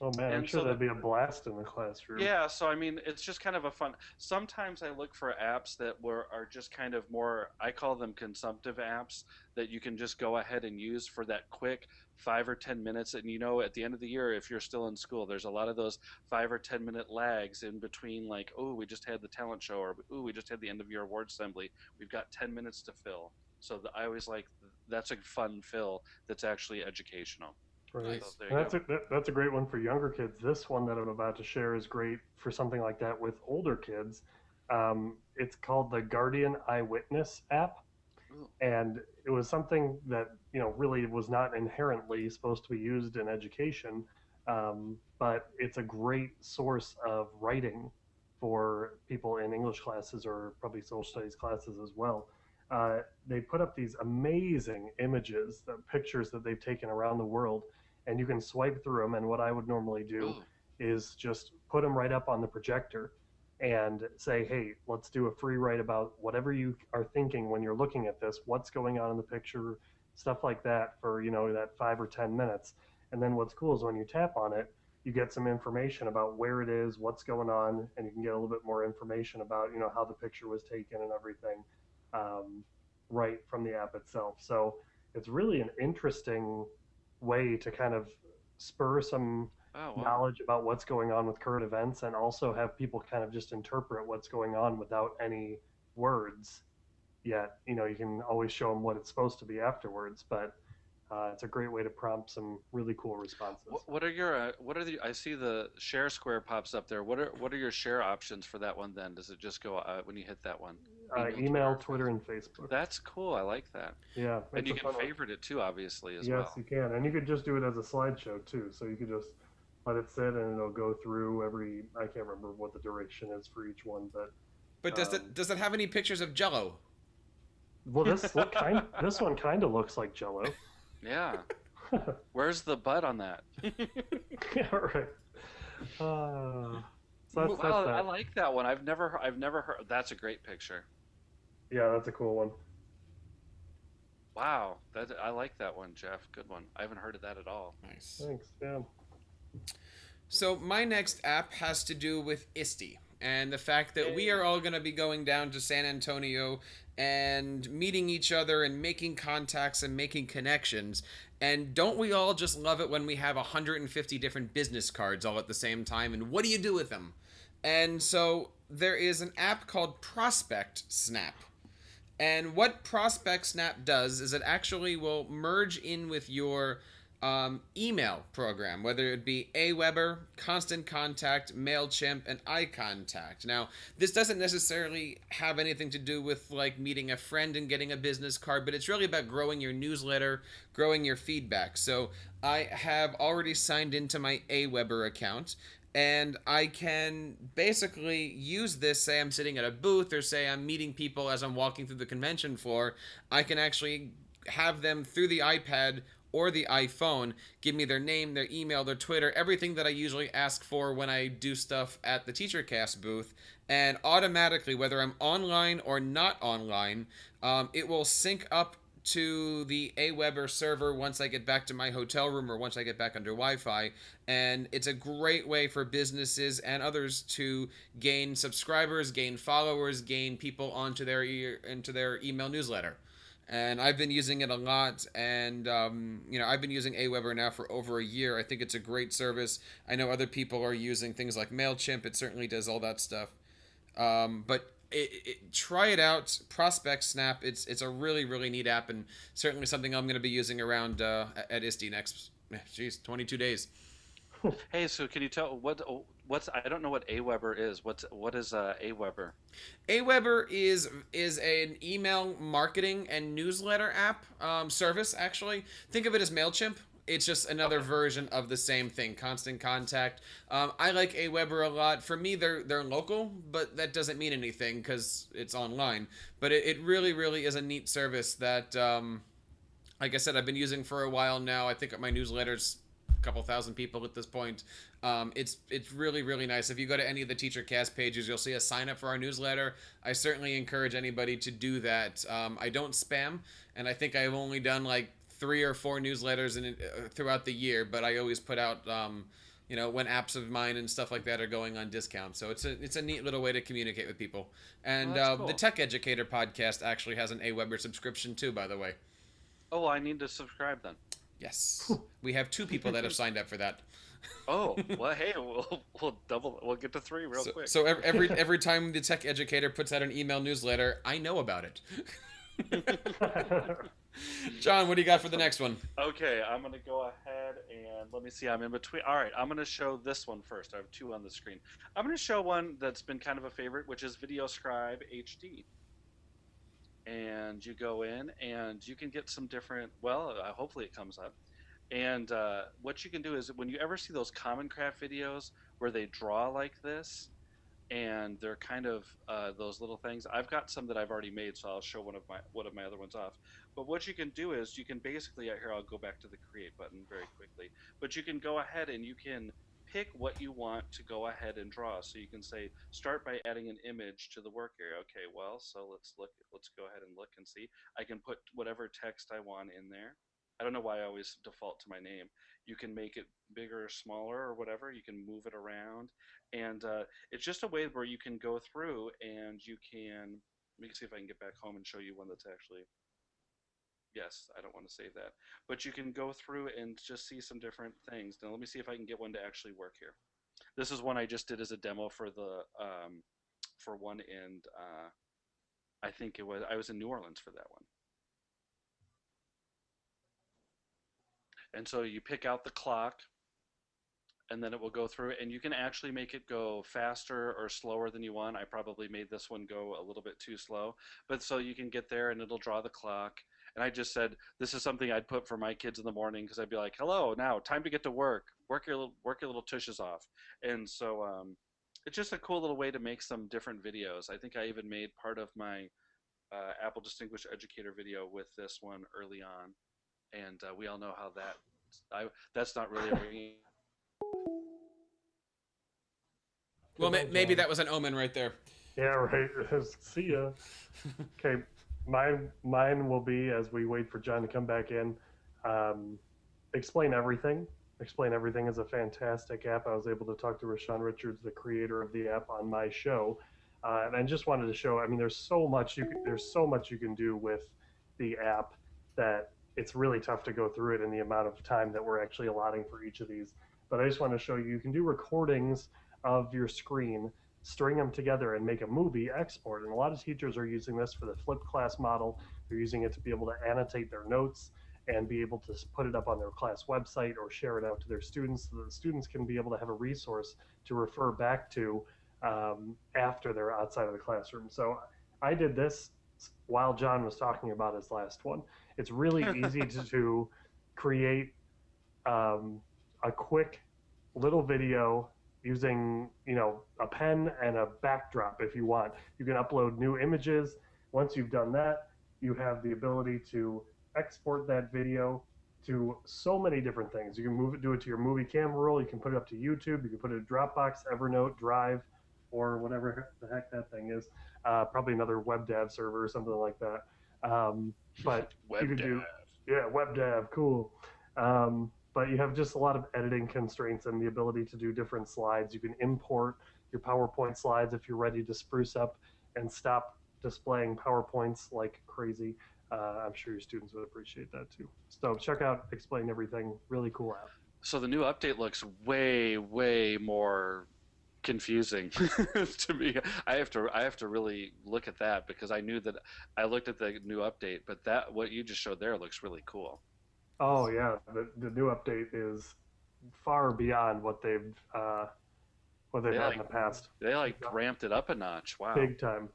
Oh man, I'm And sure so that'd be a blast in the classroom. yeah, so I mean, it's just kind of a fun. Sometimes I look for apps that are just kind of more. I call them consumptive apps that you can just go ahead and use for that quick 5 or 10 minutes. And at the end of the year, if you're still in school, there's a lot of those 5 or 10 minute lags in between. Like, oh, we just had the talent show, or oh, we just had the end of year award assembly. We've got 10 minutes to fill. So I always like that's a fun fill that's actually educational. Right. Nice. So there And you go. that's a great one for younger kids. This one that I'm about to share is great for something like that with older kids. It's called the Guardian Eyewitness app, Ooh. and it was something that really was not inherently supposed to be used in education, but it's a great source of writing for people in English classes or probably social studies classes as well. They put up these amazing images, the pictures that they've taken around the world, and you can swipe through them. And what I would normally do Ooh. is just put them right up on the projector and say, hey, let's do a free write about whatever you are thinking when you're looking at this, what's going on in the picture, stuff like that for, that 5 or 10 minutes. And then what's cool is when you tap on it, you get some information about where it is, what's going on, and you can get a little bit more information about, how the picture was taken and everything, right from the app itself. So it's really an interesting way to kind of spur some Oh, wow. knowledge about what's going on with current events and also have people kind of just interpret what's going on without any words yet. You can always show them what it's supposed to be afterwards, but it's a great way to prompt some really cool responses. What are your what are the I see the share square pops up there. What are your share options for that one then? Does it just go when you hit that one? Email, Twitter, and Facebook. That's cool. I like that. Yeah, And it's you a can fun one. favorite it too, obviously, as Yes, well. you can, and you could just do it as a slideshow too. So you could just let it sit, and it'll go through every. I can't remember what the duration is for each one, but. But does it have any pictures of Jello? Well, this one kind of looks like Jello. Yeah. Where's the butt on that? Yeah, right. So that's Wow, that. I like that one. I've never heard. That's a great picture. Yeah, that's a cool one. Wow, I like that one, Jeff. Good one. I haven't heard of that at all. Nice. Thanks. Yeah. So my next app has to do with ISTE and the fact that we are all going to be going down to San Antonio and meeting each other and making contacts and making connections. And don't we all just love it when we have 150 different business cards all at the same time? And what do you do with them? And so there is an app called Prospect Snap. And what Prospect Snap does is it actually will merge in with your email program, whether it be Aweber, Constant Contact, MailChimp, and iContact. Now, this doesn't necessarily have anything to do with like meeting a friend and getting a business card, but it's really about growing your newsletter, growing your feedback. So I have already signed into my Aweber account, and I can basically use this, say I'm sitting at a booth or say I'm meeting people as I'm walking through the convention floor. I can actually have them through the iPad or the iPhone give me their name, their email, their Twitter, everything that I usually ask for when I do stuff at the TeacherCast booth. And automatically, whether I'm online or not online, it will sync up to the Aweber server once I get back to my hotel room or once I get back under Wi-Fi. And it's a great way for businesses and others to gain subscribers, gain followers, gain people onto their email newsletter. And I've been using it a lot, and I've been using Aweber now for over a year. I think it's a great service. I know other people are using things like MailChimp. It certainly does all that stuff. But try it out. Prospect Snap. It's a really, really neat app, and certainly something I'm going to be using around at ISTE next 22 days. Hey, so can you tell what's I don't know what Aweber is. What is Aweber? Aweber is an email marketing and newsletter app service. Actually, think of it as MailChimp. It's just another version of the same thing. Constant Contact. I like Aweber a lot. For me, they're local, but that doesn't mean anything because it's online. But it really, really is a neat service that, like I said, I've been using for a while now. I think my newsletter's couple thousand people at this point. It's really, really nice. If you go to any of the TeacherCast pages, you'll see a sign up for our newsletter. I certainly encourage anybody to do that. I don't spam, and I think I've only done like 3 or 4 newsletters throughout the year, but I always put out when apps of mine and stuff like that are going on discount. So it's a neat little way to communicate with people. And cool. The Tech Educator podcast actually has an AWeber subscription too, by the way. Oh, I need to subscribe then. Yes. We have 2 people that have signed up for that. Oh, well, hey, we'll get to 3 real quick. So every time the Tech Educator puts out an email newsletter, I know about it. John, what do you got for the next one? Okay, I'm going to go ahead and let me see. I'm in between. All right, I'm going to show this one first. I have 2 on the screen. I'm going to show one that's been kind of a favorite, which is Videoscribe HD. And you go in and you can get some different, hopefully it comes up. And what you can do is when you ever see those Common Craft videos where they draw like this, and they're kind of those little things. I've got some that I've already made, so I'll show one of my other ones off. But what you can do is you can basically, here I'll go back to the create button very quickly. But you can go ahead and you can pick what you want to go ahead and draw. So you can say start by adding an image to the work area. Okay, so let's go ahead and look and see. I can put whatever text I want in there. I don't know why I always default to my name. You can make it bigger or smaller or whatever. You can move it around. And it's just a way where you can go through and you can, let me see if I can get back home and show you one that's actually, yes, I don't want to save that. But you can go through and just see some different things. Now let me see if I can get one to actually work here. This is one I just did as a demo for the, for one, and I think I was in New Orleans for that one. And so you pick out the clock, and then it will go through, and you can actually make it go faster or slower than you want. I probably made this one go a little bit too slow, but so you can get there and it'll draw the clock. And I just said, this is something I'd put for my kids in the morning, because I'd be like, hello, now time to get to work. Work your little tushes off. And so it's just a cool little way to make some different videos. I think I even made part of my Apple Distinguished Educator video with this one early on. And we all know how that's not really a Well, maybe that was an omen right there. Yeah, right. See ya. Okay, mine will be, as we wait for John to come back in, Explain Everything. Explain Everything is a fantastic app. I was able to talk to Rashawn Richards, the creator of the app, on my show, and I just wanted to show. I mean, there's so much you can do with the app that it's really tough to go through it in the amount of time that we're actually allotting for each of these. But I just want to show you can do recordings of your screen, string them together and make a movie export. And a lot of teachers are using this for the flipped class model. They're using it to be able to annotate their notes and be able to put it up on their class website or share it out to their students, so that the students can be able to have a resource to refer back to after they're outside of the classroom. So I did this while John was talking about his last one. It's really easy to create a quick little video using, a pen and a backdrop if you want. You can upload new images. Once you've done that, you have the ability to export that video to so many different things. You can do it to your movie camera roll. You can put it up to YouTube. You can put it in Dropbox, Evernote, Drive, or whatever the heck that thing is. Probably another WebDAV server or something like that. But you can do, WebDAV, cool. But you have just a lot of editing constraints and the ability to do different slides. You can import your PowerPoint slides if you're ready to spruce up and stop displaying PowerPoints like crazy. I'm sure your students would appreciate that too. So check out Explain Everything, really cool app. So the new update looks way, way more confusing to me. I have to really look at that, because I knew that I looked at the new update, but that what you just showed there looks really cool. Oh yeah, the new update is far beyond what they've had in the past. They ramped it up a notch. Wow. Big time.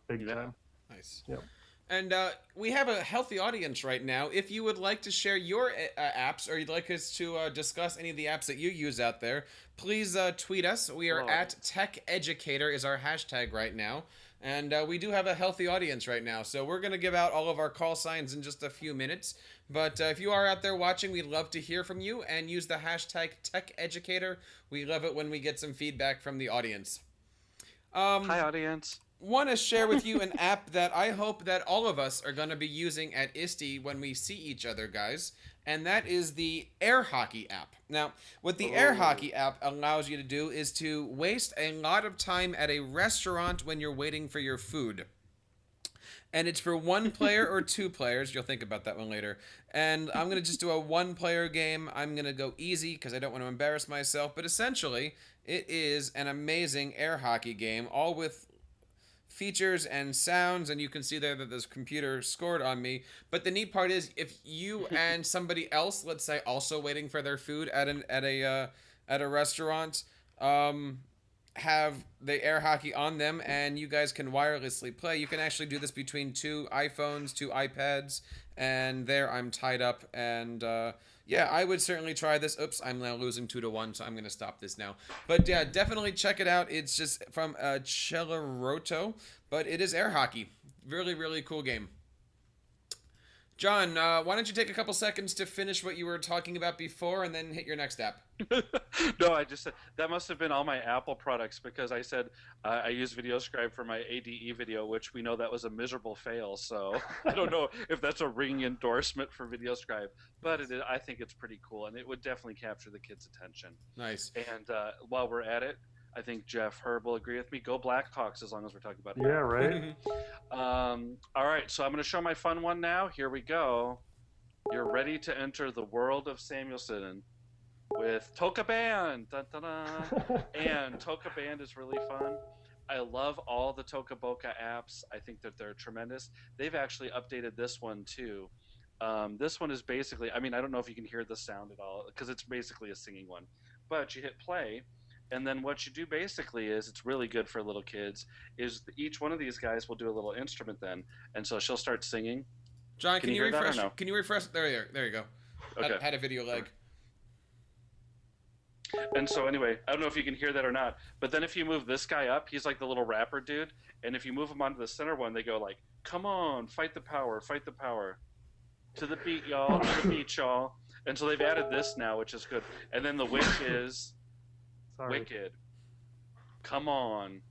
Nice. Yep. And we have a healthy audience right now. If you would like to share your apps, or you'd like us to discuss any of the apps that you use out there, please tweet us. We are at TechEducator is our hashtag right now. And we do have a healthy audience right now. So we're going to give out all of our call signs in just a few minutes. But if you are out there watching, we'd love to hear from you, and use the hashtag TechEducator. We love it when we get some feedback from the audience. Hi, audience. want to share with you an app that I hope that all of us are going to be using at ISTE when we see each other, guys, and that is the air hockey app. Now, what the air hockey app allows you to do is to waste a lot of time at a restaurant when you're waiting for your food. And it's for one player or two players. You'll think about that one later. And I'm going to just do a one-player game. I'm going to go easy because I don't want to embarrass myself. But essentially, it is an amazing air hockey game, all with features and sounds, and you can see there that this computer scored on me. But the neat part is, if you and somebody else, let's say, also waiting for their food at a restaurant, have the air hockey on them, and you guys can wirelessly play. You can actually do this between 2 iPhones, 2 iPads, and there I'm tied up. And yeah, I would certainly try this. Oops, I'm now losing 2-1, so I'm going to stop this now. But yeah, definitely check it out. It's just from Celleroto, but it is air hockey. Really, really cool game. John, why don't you take a couple seconds to finish what you were talking about before and then hit your next app? No, I just said that must have been all my Apple products, because I said I use Videoscribe for my ADE video, which we know that was a miserable fail. So I don't know if that's a ringing endorsement for Videoscribe, but I think it's pretty cool, and it would definitely capture the kids' attention. Nice. And while we're at it, I think Jeff Herb will agree with me. Go Blackhawks, as long as we're talking about it. Yeah, right. All right, so I'm going to show my fun one now. Here we go. You're ready to enter the world of Samuelson with Toca Band. Dun, dun, dun. And Toca Band is really fun. I love all the Toca Boca apps. I think that they're tremendous. They've actually updated this one too. This one is basically, I mean, I don't know if you can hear the sound at all, because it's basically a singing one. But you hit play, and then what you do basically is, it's really good for little kids, is each one of these guys will do a little instrument then. And so she'll start singing. John, can you refresh? No? Can you refresh? There you go. Okay. Had a video lag. And so anyway, I don't know if you can hear that or not, but then if you move this guy up, he's like the little rapper dude, and if you move him onto the center one, they go like, come on, fight the power, fight the power. To the beat, y'all, to the beat, y'all. And so they've added this now, which is good. And then the witch is wicked. Come on.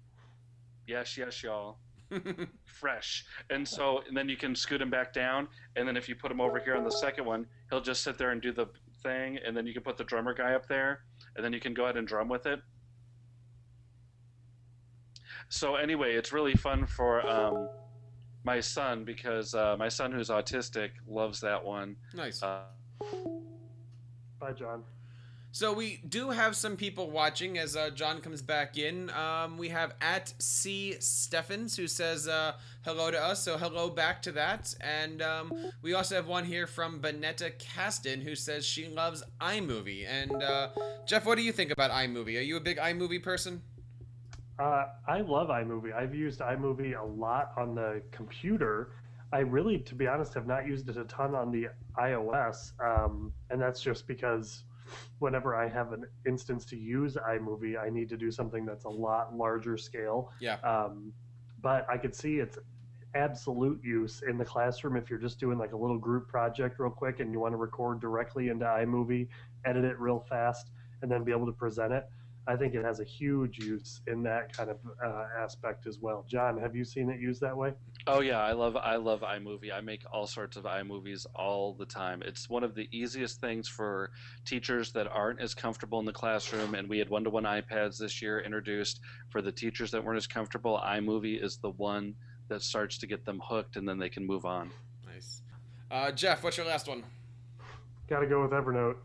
Yes, yes, y'all. Fresh. And then you can scoot him back down, and then if you put him over here on the second one, he'll just sit there and do the thing, and then you can put the drummer guy up there, and then you can go ahead and drum with it. So anyway, it's really fun for my son, because my son, who's autistic, loves that one. Nice. Bye, John. So we do have some people watching as John comes back in. We have at C. Steffens, who says hello to us, so hello back to that. And we also have one here from Bonetta Caston, who says she loves iMovie. And Jeff, what do you think about iMovie? Are you a big iMovie person? I love iMovie. I've used iMovie a lot on the computer. I really, to be honest, have not used it a ton on the iOS, and that's just because whenever I have an instance to use iMovie, I need to do something that's a lot larger scale. Yeah. But I could see its absolute use in the classroom if you're just doing like a little group project real quick and you want to record directly into iMovie, edit it real fast, and then be able to present it. I think it has a huge use in that kind of aspect as well. John, have you seen it used that way? Oh yeah, I love iMovie. I make all sorts of iMovies all the time. It's one of the easiest things for teachers that aren't as comfortable in the classroom, and we had one-to-one iPads this year introduced. For the teachers that weren't as comfortable, iMovie is the one that starts to get them hooked, and then they can move on. Nice. Jeff, what's your last one? Got to go with Evernote.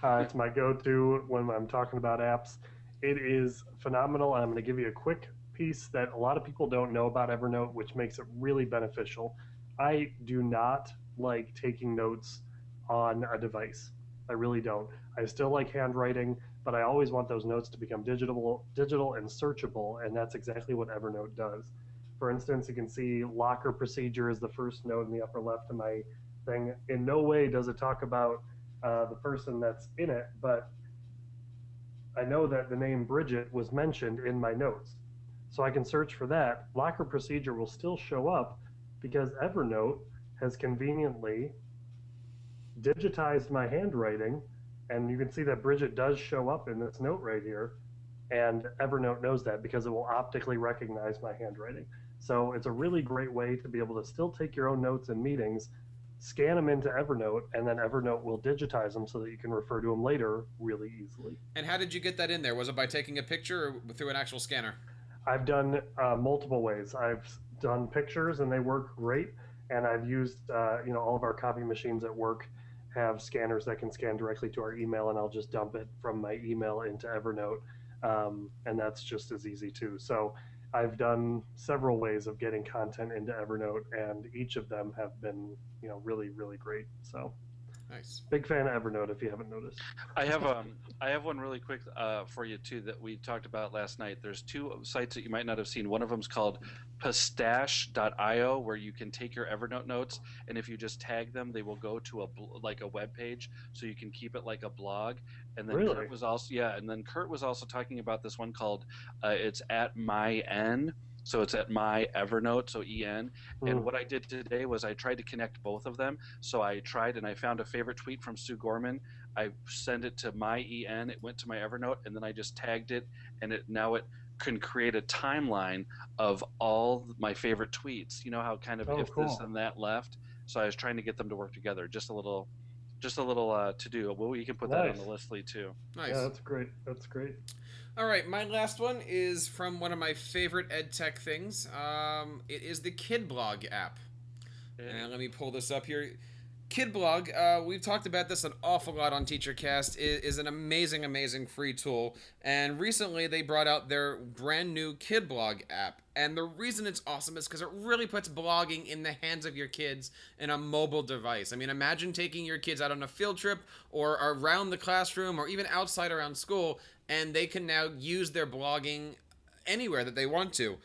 It's my go-to when I'm talking about apps. It is phenomenal. I'm going to give you a quick piece that a lot of people don't know about Evernote, which makes it really beneficial. I do not like taking notes on a device. I really don't. I still like handwriting, but I always want those notes to become digital and searchable, and that's exactly what Evernote does. For instance, you can see locker procedure is the first note in the upper left of my thing. In no way does it talk about the person that's in it, but I know that the name Bridget was mentioned in my notes. So I can search for that. Locker procedure will still show up because Evernote has conveniently digitized my handwriting, and you can see that Bridget does show up in this note right here. and Evernote knows that because it will optically recognize my handwriting. So it's a really great way to be able to still take your own notes in meetings, scan them into Evernote, and then Evernote will digitize them so that you can refer to them later really easily. And how did you get that in there? Was it by taking a picture or through an actual scanner? I've done multiple ways. I've done pictures and they work great, and I've used all of our copy machines at work have scanners that can scan directly to our email, and I'll just dump it from my email into Evernote, and that's just as easy too. So I've done several ways of getting content into Evernote, and each of them have been really, really great. So nice. Big fan of Evernote if you haven't noticed. I have one really quick for you too that we talked about last night. There's two sites that you might not have seen. One of them is called pistache.io, where you can take your Evernote notes, and if you just tag them, they will go to a web page, so you can keep it like a blog. And then really? Kurt was also talking about this one called it's at MyN. So it's at my Evernote, so EN. And what I did today was I tried to connect both of them. So I tried, and I found a favorite tweet from Sue Gorman. I sent it to my EN. It went to my Evernote, and then I just tagged it, and now it can create a timeline of all my favorite tweets. You know how kind of cool. this and that left. So I was trying to get them to work together. Just a little to do. Well, you can put that on the list, Lee, too. Nice. Yeah, that's great. That's great. All right, my last one is from one of my favorite ed tech things. It is the KidBlog app. And let me pull this up here. KidBlog, we've talked about this an awful lot on TeacherCast, is an amazing, amazing free tool. And recently they brought out their brand new KidBlog app. And the reason it's awesome is because it really puts blogging in the hands of your kids in a mobile device. I mean, imagine taking your kids out on a field trip or around the classroom or even outside around school, and they can now use their blogging anywhere that they want to.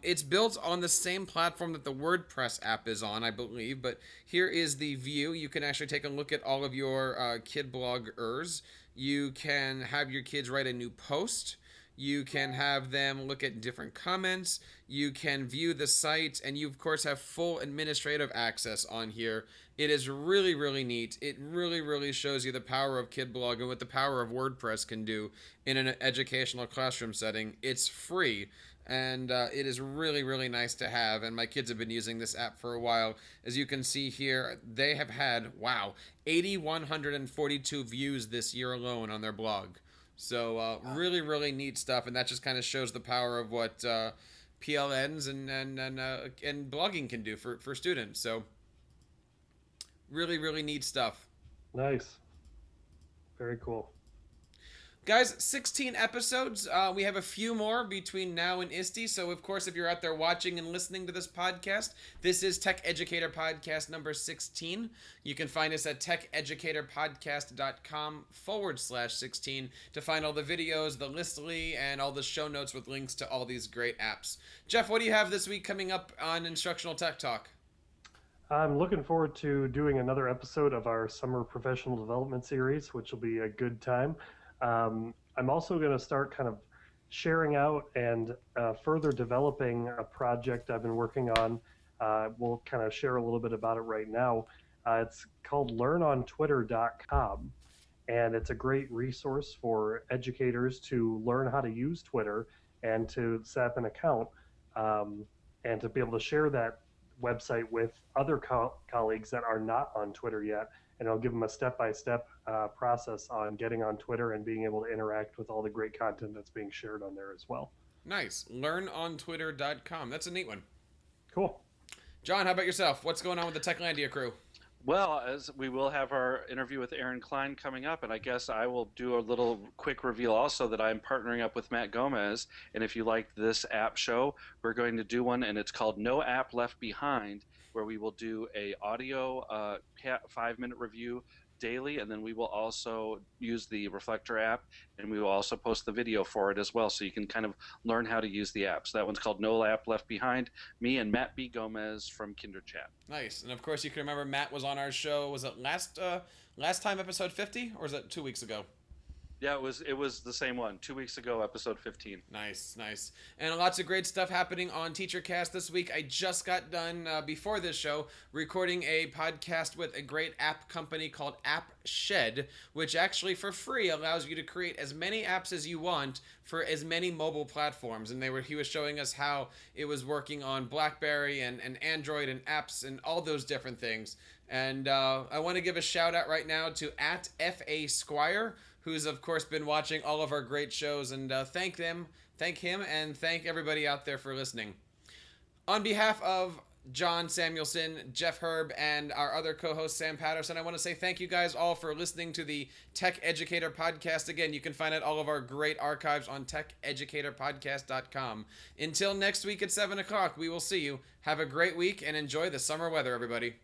It's built on the same platform that the WordPress app is on, I believe, but here is the view. You can actually take a look at all of your KidBloggers. You can have your kids write a new post. You can have them look at different comments. You can view the site, and you, of course, have full administrative access on here. It is really, really neat. It really, really shows you the power of KidBlog and what the power of WordPress can do in an educational classroom setting. It's free, and it is really, really nice to have, and my kids have been using this app for a while. As you can see here, they have had, 8,142 views this year alone on their blog. So really, really neat stuff, and that just kind of shows the power of what PLNs and blogging can do for students. So really, really neat stuff. Nice. Very cool. Guys, 16 episodes. We have a few more between now and ISTE. So, of course, if you're out there watching and listening to this podcast, this is Tech Educator Podcast number 16. You can find us at techeducatorpodcast.com/16 to find all the videos, the listly, and all the show notes with links to all these great apps. Jeff, what do you have this week coming up on Instructional Tech Talk? I'm looking forward to doing another episode of our Summer Professional Development Series, which will be a good time. I'm also going to start kind of sharing out and further developing a project I've been working on. We'll kind of share a little bit about it right now. It's called learnontwitter.com, and it's a great resource for educators to learn how to use Twitter and to set up an account and to be able to share that website with other colleagues that are not on Twitter yet. And I'll give them a step-by-step process on getting on Twitter and being able to interact with all the great content that's being shared on there as well. Nice. Learnontwitter.com. That's a neat one. Cool. John, how about yourself? What's going on with the Techlandia crew? Well, as we will have our interview with Aaron Klein coming up, and I guess I will do a little quick reveal also that I'm partnering up with Matt Gomez. And if you like this app show, we're going to do one, and it's called No App Left Behind, where we will do a audio 5-minute review daily, and then we will also use the Reflector app, and we will also post the video for it as well, so you can kind of learn how to use the app. So that one's called No App Left Behind. Me and Matt B. Gomez from KinderChat. Nice. And of course, you can remember Matt was on our show. Was it last time, episode 50, or was it 2 weeks ago? Yeah, it was the same one. 2 weeks ago, episode 15. Nice, nice. And lots of great stuff happening on TeacherCast this week. I just got done, before this show, recording a podcast with a great app company called App Shed, which actually for free allows you to create as many apps as you want for as many mobile platforms. And he was showing us how it was working on BlackBerry and Android and apps and all those different things. And I want to give a shout out right now to @FA Squire, who's of course been watching all of our great shows, and thank him, and thank everybody out there for listening. On behalf of John Samuelson, Jeff Herb, and our other co-host Sam Patterson, I want to say thank you guys all for listening to the Tech Educator Podcast. Again, you can find out all of our great archives on techeducatorpodcast.com. Until next week at 7 o'clock, we will see you. Have a great week and enjoy the summer weather, everybody.